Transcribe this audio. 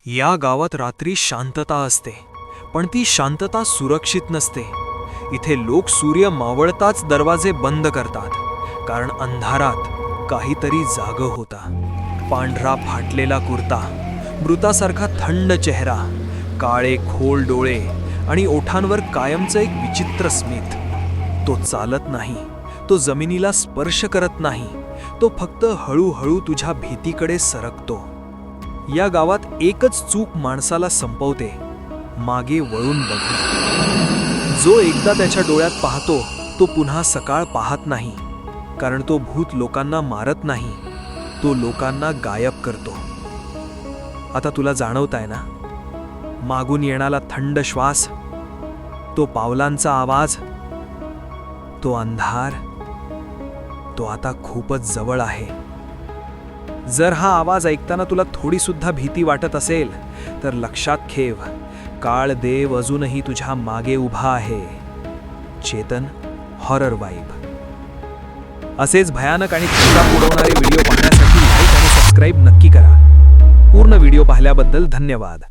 या गावात रात्री शांतता असते, पण ती शांतता सुरक्षित नसते. इथे लोक सूर्य मावळताच दरवाजे बंद करतात, कारण अंधारात काहीतरी जागं होता. पांढरा फाटलेला कुर्ता, मृतासारखा थंड चेहरा, काळे खोल डोळे आणि ओठांवर कायमचं एक विचित्र स्मित. तो चालत नाही, तो जमिनीला स्पर्श करत नाही, तो फक्त हळूहळू तुझ्या भीतीकडे सरकतो. या गावात एकच चूक माणसाला संपवते, मागे वळून बघणे. जो एकदा त्याच्या डोळ्यात पाहतो तो पुन्हा सकाळ पाहत नाही, कारण तो भूत लोकांना मारत नाही, तो लोकांना गायब करतो. आता तुला जाणवताय ना, मागून येणारा थंड श्वास, तो पावलांचा आवाज, तो अंधार, तो आता खूपच जवळ आहे. जर हा आवाज ऐकताना तुला थोडी सुद्धा भीती वाटत असेल तर लक्षात ठेव, काळ देव अजूनही तुझ्या मागे उभा आहे. Chetan horror vibe. असेच भयानक आणि धक्का उडवणारे व्हिडिओ पाहण्यासाठी लाईक आणि सबस्क्राईब नक्की करा. पूर्ण व्हिडिओ पाहिल्याबद्दल धन्यवाद.